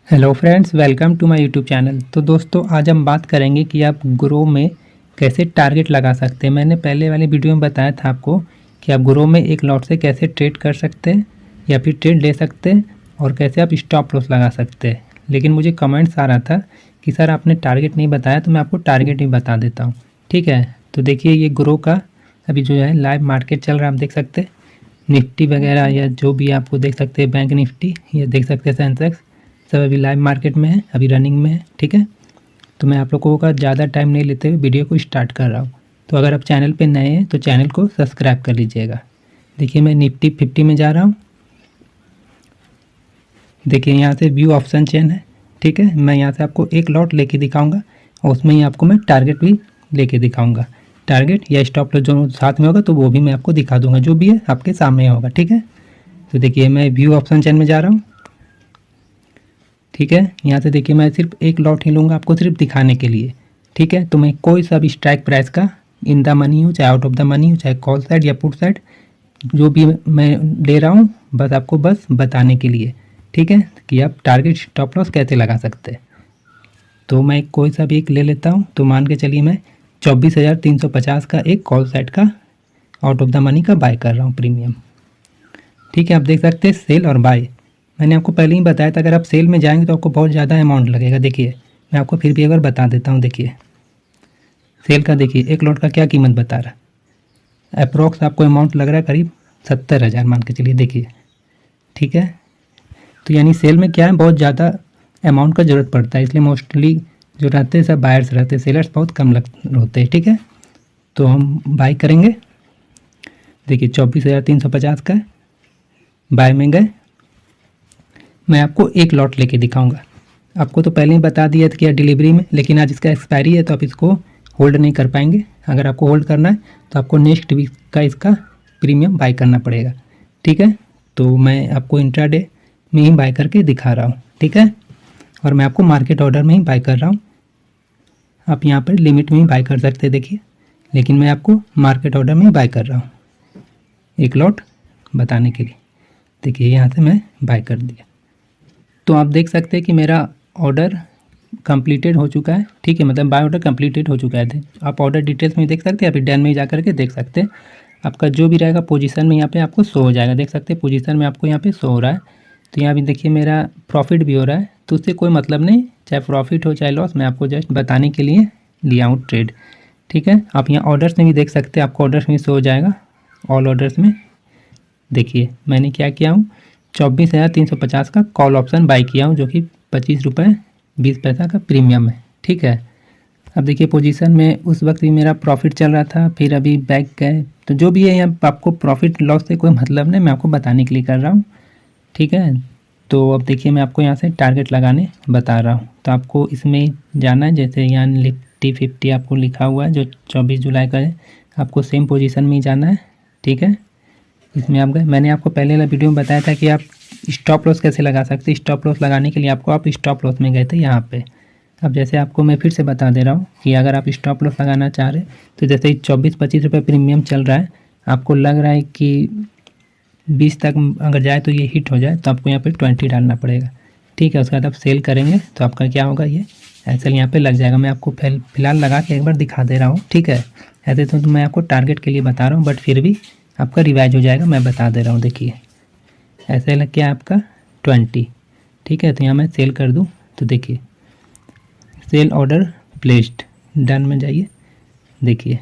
Hello friends, welcome to my YouTube channel. तो दोस्तों, आज हम बात करेंगे कि आप ग्रो में कैसे टारगेट लगा सकते हैं। मैंने पहले वाली वीडियो में बताया था आपको कि आप ग्रो में एक लॉट से कैसे ट्रेड कर सकते हैं या फिर ट्रेड ले सकते हैं और कैसे आप स्टॉप लॉस लगा सकते हैं। लेकिन मुझे कमेंट्स आ रहा था कि सर आपने टारगेट नहीं बताया, तो मैं आपको टारगेट ही बता देता हूँ। ठीक है, तो देखिए ये ग्रो का अभी जो है लाइव मार्केट चल रहा है। आप देख सकते हैं निफ्टी वगैरह या जो भी आपको देख सकते हैं, बैंक निफ्टी, ये देख सकते हैं सेंसेक्स, सब अभी लाइव मार्केट में है, अभी रनिंग में है। ठीक है, तो मैं आप लोगों का ज़्यादा टाइम नहीं लेते हुए वीडियो को स्टार्ट कर रहा हूँ। तो अगर आप चैनल पे नए हैं तो चैनल को सब्सक्राइब कर लीजिएगा। देखिए मैं निफ्टी 50 में जा रहा हूँ। देखिए यहाँ से व्यू ऑप्शन चेन है। ठीक है, मैं यहाँ से आपको एक लॉट लेके दिखाऊंगा और उसमें ही आपको मैं टारगेट भी लेके दिखाऊंगा। टारगेट या स्टॉप लॉस जो साथ में होगा तो वो भी मैं आपको दिखा दूंगा, जो भी है आपके सामने होगा। ठीक है, तो देखिए मैं व्यू ऑप्शन चेन में जा रहा हूँ। ठीक है, यहाँ से देखिए मैं सिर्फ एक लॉट ही लूँगा आपको सिर्फ दिखाने के लिए। ठीक है, तो मैं कोई सा भी स्ट्राइक प्राइस का इन द मनी हो, चाहे आउट ऑफ द मनी हो, चाहे कॉल साइड या पुट साइड, जो भी मैं ले रहा हूँ बस आपको बस बताने के लिए। ठीक है, कि आप टारगेट स्टॉप लॉस कैसे लगा सकते हैं। तो मैं कोई सा भी एक ले लेता हूँ। तो मान के चलिए मैं 24,350 का एक कॉल साइड का आउट ऑफ द मनी का बाय कर रहा हूँ प्रीमियम। ठीक है, आप देख सकते हैं सेल और बाय। मैंने आपको पहले ही बताया था अगर आप सेल में जाएंगे तो आपको बहुत ज़्यादा अमाउंट लगेगा। देखिए मैं आपको फिर भी अगर बता देता हूँ। देखिए सेल का देखिए एक लॉट का क्या कीमत बता रहा है, अप्रोक्स आपको अमाउंट लग रहा है करीब 70,000 मान के चलिए। देखिए ठीक है, तो यानी सेल में क्या है, बहुत ज़्यादा अमाउंट का ज़रूरत पड़ता है, इसलिए मोस्टली जो रहते हैं सब बायर्स रहते हैं, सेलर्स बहुत कम होते हैं। ठीक है, तो हम बाय करेंगे। देखिए 24,350 का बाय में गए। मैं आपको एक लॉट लेके दिखाऊंगा। आपको तो पहले ही बता दिया था कि डिलीवरी में, लेकिन आज इसका एक्सपायरी है तो आप इसको होल्ड नहीं कर पाएंगे। अगर आपको होल्ड करना है तो आपको नेक्स्ट वीक का इसका प्रीमियम बाय करना पड़ेगा। ठीक है, तो मैं आपको इंट्राडे में ही बाय करके दिखा रहा हूँ। ठीक है, और मैं आपको मार्केट ऑर्डर में ही बाय कर रहा हूँ। आप यहाँ पर लिमिट में ही बाय कर सकते हैं देखिए, लेकिन मैं आपको मार्केट ऑर्डर में ही बाय कर रहा हूँ एक लॉट बताने के लिए। देखिए यहाँ से मैं बाय कर दिया। तो आप देख सकते हैं कि मेरा ऑर्डर कंप्लीटेड हो चुका है। ठीक है, मतलब बाय ऑर्डर कंप्लीटेड हो चुका है। आप ऑर्डर डिटेल्स में देख सकते हैं, अभी डन में ही जा करके देख सकते हैं। आपका जो भी रहेगा पोजीशन में यहाँ पे आपको शो हो जाएगा। देख सकते हैं पोजीशन में आपको यहाँ पे शो हो रहा है। तो यहाँ भी देखिए मेरा प्रॉफिट भी हो रहा है, तो उससे कोई मतलब नहीं, चाहे प्रॉफिट हो चाहे लॉस, मैं आपको जस्ट बताने के लिए लिया हूँ ट्रेड। ठीक है, आप यहाँ ऑर्डर्स में भी देख सकते हैं, आपको ऑर्डर्स में शो हो जाएगा। ऑल ऑर्डर्स में देखिए मैंने क्या किया हूँ, 24,350 का कॉल ऑप्शन बाय किया हूँ, जो कि 25 रुपये 20 पैसा का प्रीमियम है। ठीक है, अब देखिए पोजीशन में उस वक्त भी मेरा प्रॉफिट चल रहा था, फिर अभी बैक गए, तो जो भी है यहाँ आपको प्रॉफिट लॉस से कोई मतलब नहीं, मैं आपको बताने के लिए कर रहा हूँ। ठीक है, तो अब देखिए मैं आपको यहाँ से टारगेट लगाने बता रहा हूँ। तो आपको इसमें जाना है, जैसे यहाँ निफ्टी 50 आपको लिखा हुआ है जो 24 जुलाई का है, आपको सेम पोजीशन में ही जाना है। ठीक है, इसमें आप गए। मैंने आपको पहले वाला वीडियो में बताया था कि आप स्टॉप लॉस कैसे लगा सकते हैं। स्टॉप लॉस लगाने के लिए आपको आप स्टॉप लॉस में गए थे यहाँ पे। अब जैसे आपको मैं फिर से बता दे रहा हूँ कि अगर आप स्टॉप लॉस लगाना चाह रहे तो जैसे 24-25 रुपये प्रीमियम चल रहा है, आपको लग रहा है कि 20 तक अगर जाए तो ये हिट हो जाए, तो आपको यहाँ पे 20 डालना पड़ेगा। ठीक है, उसके बाद आप सेल करेंगे तो आपका क्या होगा, ये ऐसे यहाँ पे लग जाएगा। मैं आपको फिलहाल लगा के एक बार दिखा दे रहा हूँ। ठीक है, ऐसे तो मैं आपको टारगेट के लिए बता रहा हूँ, बट फिर भी आपका रिवाइज हो जाएगा, मैं बता दे रहा हूँ। देखिए ऐसे लग गया आपका 20। ठीक है, तो यहाँ मैं सेल कर दूँ तो देखिए सेल ऑर्डर प्लेस्ड, डन में जाइए। देखिए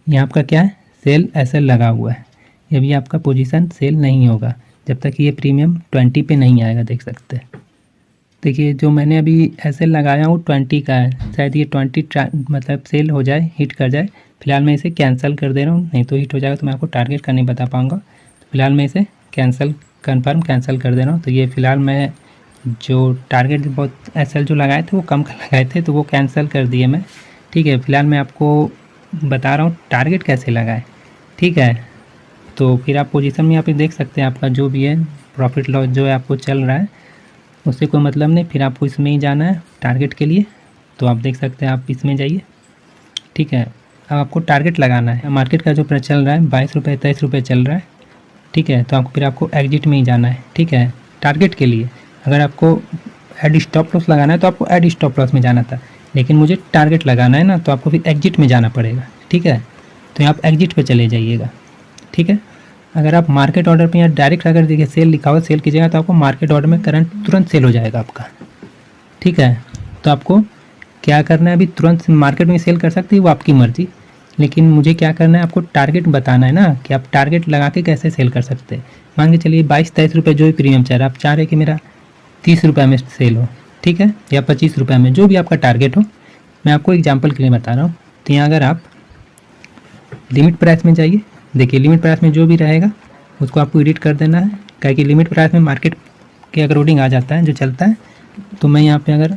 यहाँ आपका क्या है, सेल ऐसे लगा हुआ है। ये भी आपका पोजीशन सेल नहीं होगा जब तक ये प्रीमियम 20 पे नहीं आएगा। देख सकते हैं, देखिए जो मैंने अभी ऐसे लगाया हूँ 20 का है, शायद ये 20 मतलब सेल हो जाए, हिट कर जाए। फिलहाल मैं इसे कैंसिल कर दे रहा हूँ, नहीं तो हिट हो जाएगा तो मैं आपको टारगेट का नहीं बता पाऊँगा। तो फिलहाल मैं इसे कंफर्म कैंसिल कर दे रहा हूँ। तो ये फिलहाल मैं जो टारगेट बहुत एसएल जो लगाए थे वो कम लगाए थे, तो वो कैंसिल कर दिए मैं। ठीक है, फिलहाल मैं आपको बता रहा हूँ टारगेट कैसे लगाए। ठीक है, तो फिर आप पोजीशन में यहाँ पे देख सकते हैं आपका जो भी है प्रॉफिट लॉस जो है आपको चल रहा है, उससे कोई मतलब नहीं, फिर आपको इसमें ही जाना है टारगेट के लिए। तो आप देख सकते हैं, आप इसमें जाइए। ठीक है, अब आपको टारगेट लगाना है। मार्केट का जो प्राइस चल रहा है 22 रुपये 23 रुपये चल रहा है। ठीक है, तो फिर आपको एग्जिट में ही जाना है। ठीक है, टारगेट के लिए अगर आपको ऐड स्टॉप लॉस लगाना है तो आपको ऐड स्टॉप लॉस में जाना था, लेकिन मुझे टारगेट लगाना है ना, तो आपको फिर एग्जिट में जाना पड़ेगा। ठीक है, तो आप एग्जिट पे चले जाइएगा। ठीक है, अगर आप मार्केट ऑर्डर पे यहाँ डायरेक्ट अगर देखिए सेल लिखा हुआ सेल कीजिएगा तो आपको मार्केट ऑर्डर में करंट तुरंत सेल हो जाएगा आपका। ठीक है, तो आपको क्या करना है, अभी तुरंत मार्केट में सेल कर सकते हैं, वो आपकी मर्ज़ी, लेकिन मुझे क्या करना है, आपको टारगेट बताना है ना कि आप टारगेट लगा के कैसे सेल कर सकते हैं। मान के चलिए 22-23 रुपये जो भी प्रीमियम चाह रहा है, आप चाह रहे कि मेरा 30 रुपये में सेल हो, ठीक है, या 25 रुपये में, जो भी आपका टारगेट हो। मैं आपको एग्जांपल के लिए बता रहा हूँ। तो यहाँ अगर आप लिमिट प्राइस में जाइए, देखिए लिमिट प्राइस में जो भी रहेगा उसको आपको एडिट कर देना है, क्या कि लिमिट प्राइस में मार्केट के अकॉर्डिंग आ जाता है जो चलता है। तो मैं यहाँ पे अगर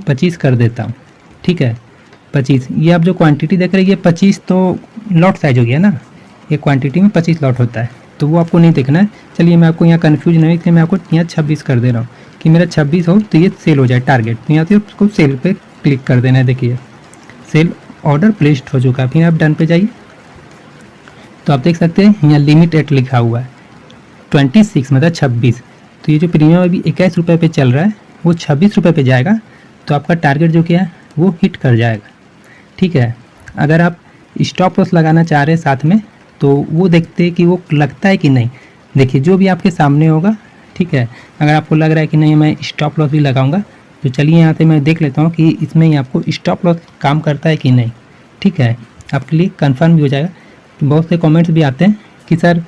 25 कर देता हूँ, ठीक है, 25, ये आप जो क्वांटिटी देख रहे हैं ये 25 तो लॉट साइज हो गया ना, ये क्वांटिटी में 25 लॉट होता है, तो वो आपको नहीं देखना है। चलिए मैं आपको यहाँ कन्फ्यूज नहीं, इसलिए मैं आपको यहाँ 26 कर दे रहा हूँ कि मेरा 26 हो तो ये सेल हो जाए टारगेट। तो यहाँ से उसको सेल पे क्लिक कर देना है। देखिए सेल ऑर्डर प्लेस्ड हो चुका है, फिर आप डन पे जाइए तो आप देख सकते हैं यहाँ लिमिट एट लिखा हुआ है 26 मतलब 26। तो ये जो प्रीमियम अभी 21 रुपये पे चल रहा है वो 26 रुपये पे जाएगा, तो आपका टारगेट जो क्या है वो हिट कर जाएगा। ठीक है, अगर आप स्टॉप लॉस लगाना चाह रहे हैं साथ में तो वो देखते हैं कि वो लगता है कि नहीं। देखिए जो भी आपके सामने होगा, ठीक है, अगर आपको लग रहा है कि नहीं मैं स्टॉप लॉस भी लगाऊंगा तो चलिए यहाँ से मैं देख लेता हूँ कि इसमें ही आपको स्टॉप लॉस काम करता है कि नहीं। ठीक है, आपके लिए कंफर्म भी हो जाएगा। तो बहुत से कमेंट्स भी आते हैं कि सर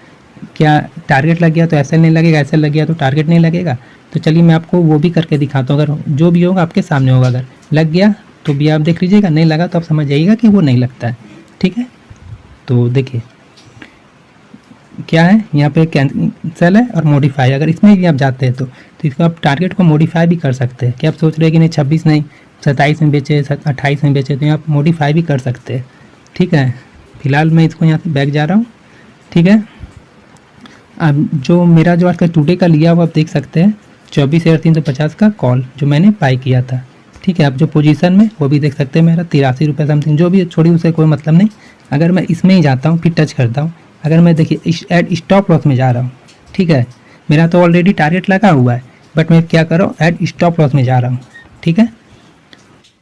क्या टारगेट लग गया तो ऐसे नहीं लगेगा, ऐसे लग गया तो टारगेट नहीं लगेगा। तो चलिए मैं आपको वो भी करके दिखाता हूँ। अगर जो भी होगा आपके सामने होगा, अगर लग गया तो भी आप देख लीजिएगा, नहीं लगा तो आप समझ जाइएगा कि वो नहीं लगता है। ठीक है, तो देखिए क्या है यहाँ पे कैंसिल है और मॉडिफाई, अगर इसमें भी आप जाते हैं तो इसको आप टारगेट को मॉडिफाई भी कर सकते हैं कि आप सोच रहे हैं कि नहीं 26 नहीं 27 में बेचे, 28 में बेचे, तो आप मॉडिफाई भी कर सकते हैं। ठीक है, फिलहाल मैं इसको यहाँ से बैक जा रहा हूँ। ठीक है, अब जो मेरा जो आज का टुडे का लिया हुआ आप देख सकते हैं 24,350 का कॉल जो मैंने बाई किया था। ठीक है, आप जो पोजीशन में वो भी देख सकते हैं मेरा 83 रुपये समथिंग, जो भी छोड़ी उसे कोई मतलब नहीं। अगर मैं इसमें ही जाता हूँ फिर टच करता हूँ, अगर मैं देखिए ऐड स्टॉप लॉस में जा रहा हूँ, ठीक है, मेरा तो ऑलरेडी टारगेट लगा हुआ है, बट मैं क्या कर रहा हूँ ऐड स्टॉप लॉस में जा रहा हूँ। ठीक है,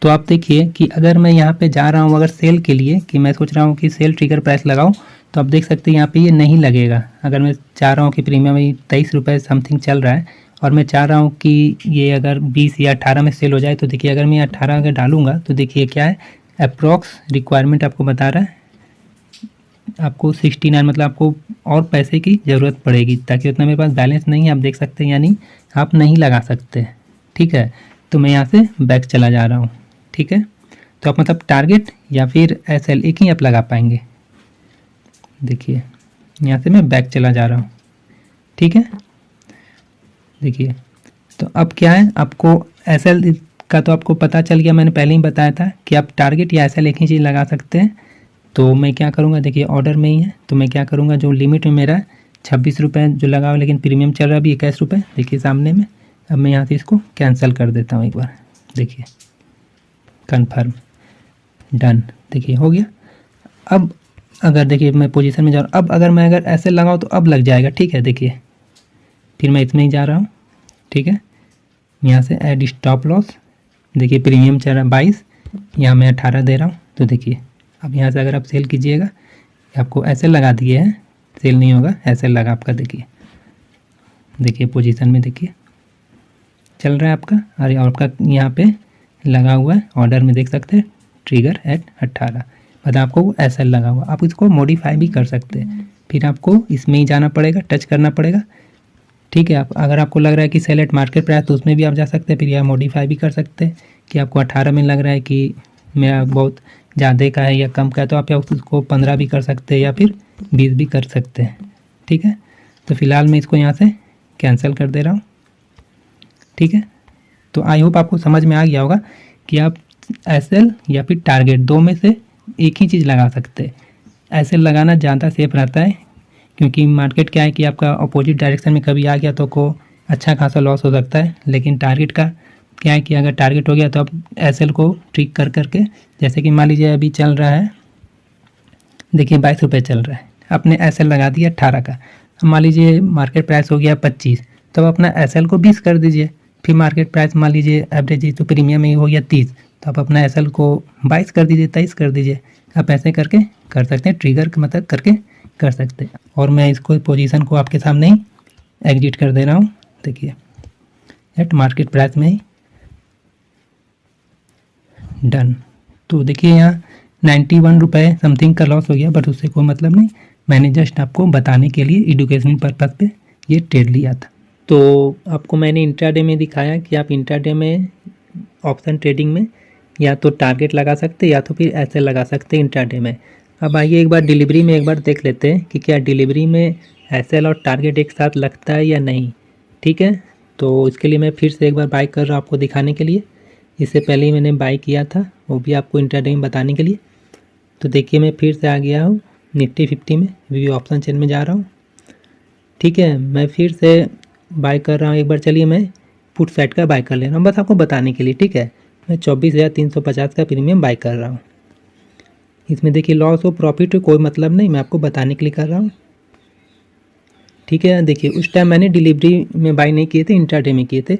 तो आप देखिए कि अगर मैं यहाँ पे जा रहा हूँ अगर सेल के लिए कि मैं सोच रहा हूँ कि सेल ट्रिगर प्राइस लगाऊँ, तो आप देख सकते हैं यहाँ पे ये नहीं लगेगा। अगर मैं चाह रहा हूँ कि प्रीमियम 23 रुपये समथिंग चल रहा है और मैं चाह रहा हूँ कि ये अगर 20 या 18 में सेल हो जाए, तो देखिए अगर मैं 18 अगर डालूंगा तो देखिए क्या है, अप्रॉक्स रिक्वायरमेंट आपको बता रहा है आपको 69, मतलब आपको और पैसे की ज़रूरत पड़ेगी, ताकि उतना मेरे पास बैलेंस नहीं है, आप देख सकते हैं, यानी आप नहीं लगा सकते। ठीक है, तो मैं यहाँ से बैक चला जा रहा हूँ। ठीक है, तो आप मतलब टारगेट या फिर एसएल एक ही आप लगा पाएंगे। देखिए यहाँ से मैं बैक चला जा रहा हूँ। ठीक है, देखिए तो अब क्या है, आपको एसएल का तो आपको पता चल गया, मैंने पहले ही बताया था कि आप टारगेट या एसएल एक ही चीज़ लगा सकते हैं। तो मैं क्या करूँगा, देखिए ऑर्डर में ही है, तो मैं क्या करूँगा, जो लिमिट में मेरा 26 रुपये जो लगा हुआ, लेकिन प्रीमियम चल रहा है अभी 21 रुपये, देखिए सामने में। अब मैं यहाँ से इसको कैंसिल कर देता हूँ एक बार, देखिए कन्फर्म, डन, देखिए हो गया। अब अगर देखिए मैं पोजीशन में जा रहा हूँ, अब अगर मैं अगर ऐसे लगाऊँ तो अब लग जाएगा। ठीक है, देखिए फिर मैं इसमें ही जा रहा हूँ। ठीक है, यहाँ से ऐड स्टॉप लॉस, देखिए प्रीमियम चल रहा है 22, यहाँ मैं 18 दे रहा हूँ। तो देखिए अब यहाँ से अगर आप सेल कीजिएगा, आपको ऐसे लगा दिए हैं, सेल नहीं होगा, ऐसे लगा आपका, देखिए पोजीशन में देखिए चल रहा है आपका, और आपका यहाँ पे लगा हुआ है ऑर्डर में, देख सकते हैं ट्रिगर एट 18, मतलब आपको वो ऐसा लगा हुआ। आप इसको मॉडिफाई भी कर सकते हैं, फिर आपको इसमें ही जाना पड़ेगा, टच करना पड़ेगा। ठीक है, आप अगर आपको लग रहा है कि सेल एट मार्केट प्राइस तो उसमें भी आप जा सकते हैं, फिर यह मॉडिफाई भी कर सकते हैं कि आपको 18 में लग रहा है कि मेरा बहुत ज़्यादा का है या कम का है, तो आप उसको 15 भी कर सकते हैं या फिर 20 भी कर सकते हैं। ठीक है, तो फिलहाल मैं इसको यहाँ से कैंसिल कर दे रहा हूँ। ठीक है, तो आई होप आपको समझ में आ गया होगा कि आप एसएल या फिर टारगेट दो में से एक ही चीज़ लगा सकते हैं। एसएल लगाना ज़्यादा सेफ रहता है, क्योंकि मार्केट क्या है कि आपका अपोजिट डायरेक्शन में कभी आ गया तो को अच्छा खासा लॉस हो सकता है, लेकिन टारगेट का क्या है कि अगर टारगेट हो गया तो आप एसएल को ट्रिक कर करके, जैसे कि मान लीजिए अभी चल रहा है, देखिए 22 रुपये चल रहा है, आपने एसएल लगा दिया 18 का, मान लीजिए मार्केट प्राइस हो गया 25, तो अपना एसएल को 20 कर दीजिए, फिर मार्केट प्राइस मान लीजिए एवरेज तो प्रीमियम ही हो गया 30, तो आप अपना एसएल को 22 कर दीजिए, 23 कर दीजिए। आप ऐसे करके कर सकते हैं, ट्रिगर मतलब करके कर सकते हैं। और मैं इसको पोजीशन को आपके सामने ही एग्जिट कर दे रहा हूँ। देखिए एट मार्केट प्राइस में ही डन। तो देखिए यहाँ 91 रुपये समथिंग का लॉस हो गया, बट उससे कोई मतलब नहीं, मैंने जस्ट आपको बताने के लिए एजुकेशनल पर्पज़ पे ये ट्रेड लिया था। तो आपको मैंने इंट्राडे में दिखाया कि आप इंट्राडे में ऑप्शन ट्रेडिंग में या तो टारगेट लगा सकते या तो फिर ऐसे लगा सकते इंट्राडे में। अब आइए एक बार डिलीवरी में एक बार देख लेते हैं कि क्या डिलीवरी में एसएल और टारगेट एक साथ लगता है या नहीं। ठीक है, तो इसके लिए मैं फिर से एक बार बाय कर रहा हूँ आपको दिखाने के लिए। इससे पहले ही मैंने बाय किया था, वो भी आपको इंट्राडे में बताने के लिए। तो देखिए मैं फिर से आ गया हूँ निफ्टी 50 में, वी ऑप्शन चेन में जा रहा हूँ। ठीक है, मैं फिर से बाय कर रहा हूँ एक बार। चलिए मैं पुट साइड का बाय कर ले रहा हूँ बस आपको बताने के लिए। ठीक है, मैं 24,350 का प्रीमियम बाय कर रहा हूँ। इसमें देखिए लॉस हो प्रॉफिट हो कोई मतलब नहीं, मैं आपको बताने के लिए कर रहा हूँ। ठीक है, देखिए उस टाइम मैंने डिलीवरी में बाय नहीं किए थे, इंट्राडे में किए थे।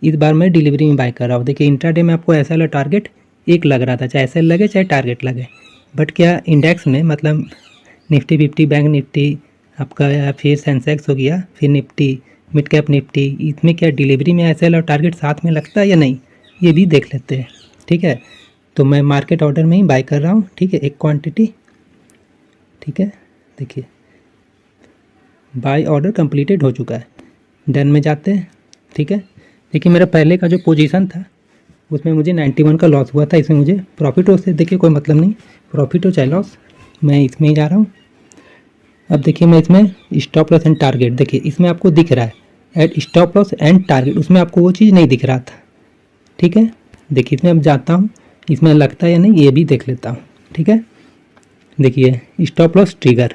इस बार मैं डिलीवरी में बाय कर रहा हूँ। देखिए इंट्राडे में आपको ऐसा वाला टारगेट एक लग रहा था, चाहे एसएल लगे चाहे टारगेट लगे। बट क्या इंडेक्स में मतलब निफ्टी 50, बैंक निफ्टी आपका, या फिर सेंसेक्स हो गया, फिर निफ्टी, मिड कैप निफ्टी, इसमें क्या डिलीवरी में एसएल और टारगेट साथ में लगता है या नहीं, ये भी देख लेते हैं। ठीक है, तो मैं मार्केट ऑर्डर में ही बाय कर रहा हूँ। ठीक है, एक क्वांटिटी। ठीक है, देखिए बाय ऑर्डर कंप्लीटेड हो चुका है, डन में जाते हैं। ठीक है, देखिए मेरा पहले का जो पोजीशन था उसमें मुझे 91 का लॉस हुआ था, इसमें मुझे प्रॉफिट हो से देखिए कोई मतलब नहीं, प्रॉफिट हो चाहे लॉस, मैं इसमें ही जा रहा हूँ। अब देखिए मैं इसमें स्टॉप लॉस एंड टारगेट, देखिए इसमें आपको दिख रहा है at stop loss and target, उसमें आपको वो चीज़ नहीं दिख रहा था। ठीक है, देखिए इसमें अब जाता हूँ, इसमें लगता है या नहीं ये भी देख लेता हूँ। ठीक है, देखिए स्टॉप लॉस ट्रिगर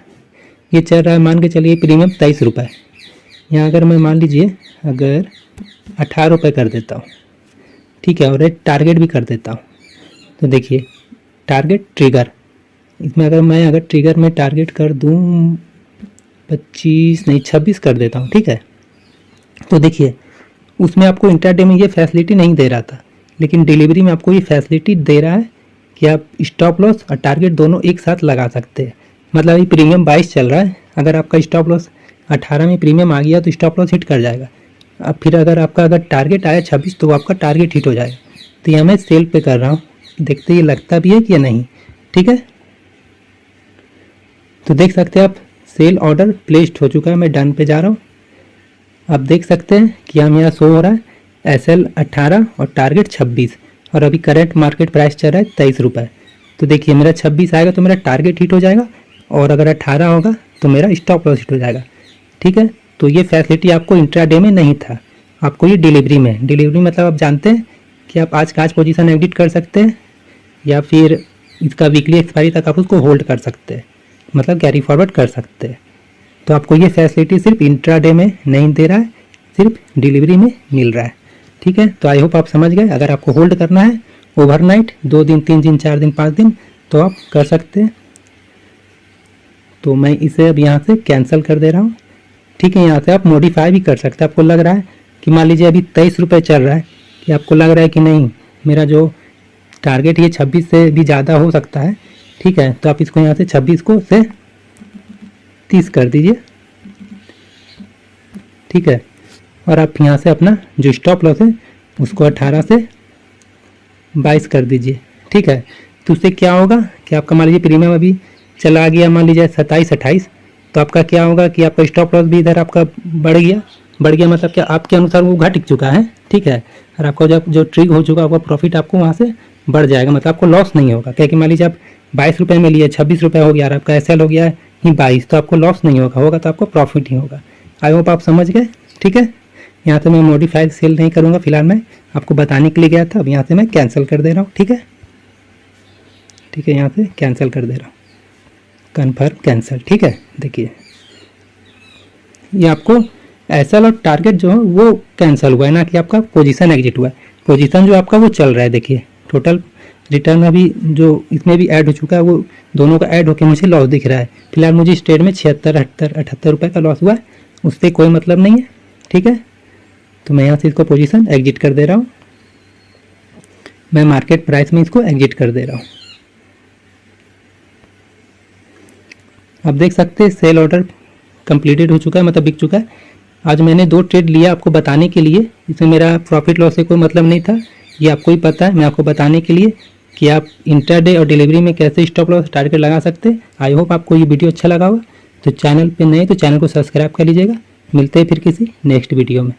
ये चल रहा है, मान के चलिए प्रीमियम 23 रुपये। यहाँ अगर मैं मान लीजिए अगर 18 रुपये कर देता हूँ, ठीक है, और एक टारगेट भी कर देता हूँ, तो देखिए टारगेट ट्रिगर, इसमें अगर ट्रिगर में टारगेट कर दूँ 25 नहीं 26 कर देता हूँ। ठीक है, तो देखिए उसमें आपको इंट्राडे में ये फैसिलिटी नहीं दे रहा था, लेकिन डिलीवरी में आपको ये फैसिलिटी दे रहा है कि आप स्टॉप लॉस और टारगेट दोनों एक साथ लगा सकते हैं। मतलब ये प्रीमियम 22 चल रहा है, अगर आपका स्टॉप लॉस 18 में प्रीमियम आ गया तो स्टॉप लॉस हिट कर जाएगा। अब फिर अगर टारगेट आया 26 तो आपका टारगेट हिट हो जाएगा। तो यहाँ मैं सेल पे कर रहा हूँ, देखते ये लगता भी है कि नहीं। ठीक है, तो देख सकते हैं आप सेल ऑर्डर प्लेस्ड हो चुका है, मैं डन पे जा रहा हूँ। आप देख सकते हैं कि यहाँ मेरा शो हो रहा है एसएल 18 और टारगेट 26, और अभी करंट मार्केट प्राइस चल रहा है 23 रुपये। तो देखिए मेरा 26 आएगा तो मेरा टारगेट हिट हो जाएगा, और अगर 18 होगा तो मेरा स्टॉप लॉस हिट हो जाएगा। ठीक है, तो ये फैसिलिटी आपको इंट्राडे में नहीं था, आपको ये डिलीवरी में। डिलीवरी मतलब आप जानते हैं कि आप आज का आज पोजीशन एडिट कर सकते हैं, या फिर इसका वीकली एक्सपायरी तक आप उसको होल्ड कर सकते हैं, मतलब कैरी फॉरवर्ड कर सकते हैं। तो आपको ये फैसिलिटी सिर्फ इंट्राडे में नहीं दे रहा है, सिर्फ डिलीवरी में मिल रहा है। ठीक है, तो आई होप आप समझ गए। अगर आपको होल्ड करना है ओवरनाइट 2 दिन 3 दिन 4 दिन 5 दिन तो आप कर सकते हैं। तो मैं इसे अब यहाँ से कैंसिल कर दे रहा हूँ। ठीक है, यहाँ से आप मॉडिफाई भी कर सकते हैं। आपको लग रहा है कि मान लीजिए अभी 23 रुपये चल रहा है, कि आपको लग रहा है कि नहीं मेरा जो टारगेट ये 26 से भी ज़्यादा हो सकता है। ठीक है, तो आप इसको यहाँ से 26 को से 30 कर दीजिए। ठीक है, और आप यहाँ से अपना जो स्टॉप लॉस है उसको 18 से 22 कर दीजिए। ठीक है, तो उससे क्या होगा कि आपका मान लीजिए प्रीमियम अभी चला गया मान लीजिए 27 28, तो आपका क्या होगा कि आपका स्टॉप लॉस भी इधर आपका बढ़ गया मतलब क्या आपके अनुसार वो घट चुका है। ठीक है, और आपका जब जो ट्रिग हो चुका आपका प्रॉफिट आपको वहाँ से बढ़ जाएगा, मतलब आपको लॉस नहीं होगा। क्या कि मान लीजिए आप 22 रुपये में लिए 26 रुपये हो गया और आपका एसएल हो गया है ही 22, तो आपको लॉस नहीं होगा तो आपको प्रॉफिट ही होगा। आई होप आप समझ गए। ठीक है, यहाँ से मैं मॉडिफाइड सेल नहीं करूँगा, फिलहाल मैं आपको बताने के लिए गया था। अब यहाँ से मैं कैंसिल कर दे रहा हूँ। ठीक है, ठीक है, यहाँ से कैंसिल कर दे रहा हूँ, कन्फर्म कैंसिल। ठीक है, देखिए ये आपको एसएल और टारगेट जो है वो कैंसिल हुआ है, ना कि आपका पोजीशन एग्जिट हुआ है। पोजीशन जो आपका वो चल रहा है। देखिए टोटल रिटर्न अभी जो इसमें भी ऐड हो चुका है, वो दोनों का ऐड होकर मुझे लॉस दिख रहा है। फिलहाल मुझे इस ट्रेड में 76 78 78 रुपये का लॉस हुआ है, उससे कोई मतलब नहीं है। ठीक है, तो मैं यहाँ से इसको पोजीशन एग्जिट कर दे रहा हूँ, मैं मार्केट प्राइस में इसको एग्जिट कर दे रहा हूँ। आप देख सकते हैं सेल ऑर्डर कंप्लीटेड हो चुका है, मतलब बिक चुका है। आज मैंने 2 ट्रेड लिया आपको बताने के लिए, इसमें मेरा प्रॉफिट लॉस से कोई मतलब नहीं था, ये आपको ही पता है। मैं आपको बताने के लिए कि आप इंट्राडे और डिलीवरी में कैसे स्टॉप लॉस टारगेट लगा सकते हैं। आई होप आपको ये वीडियो अच्छा लगा होगा। तो चैनल पे नए तो चैनल को सब्सक्राइब कर लीजिएगा। मिलते हैं फिर किसी नेक्स्ट वीडियो में।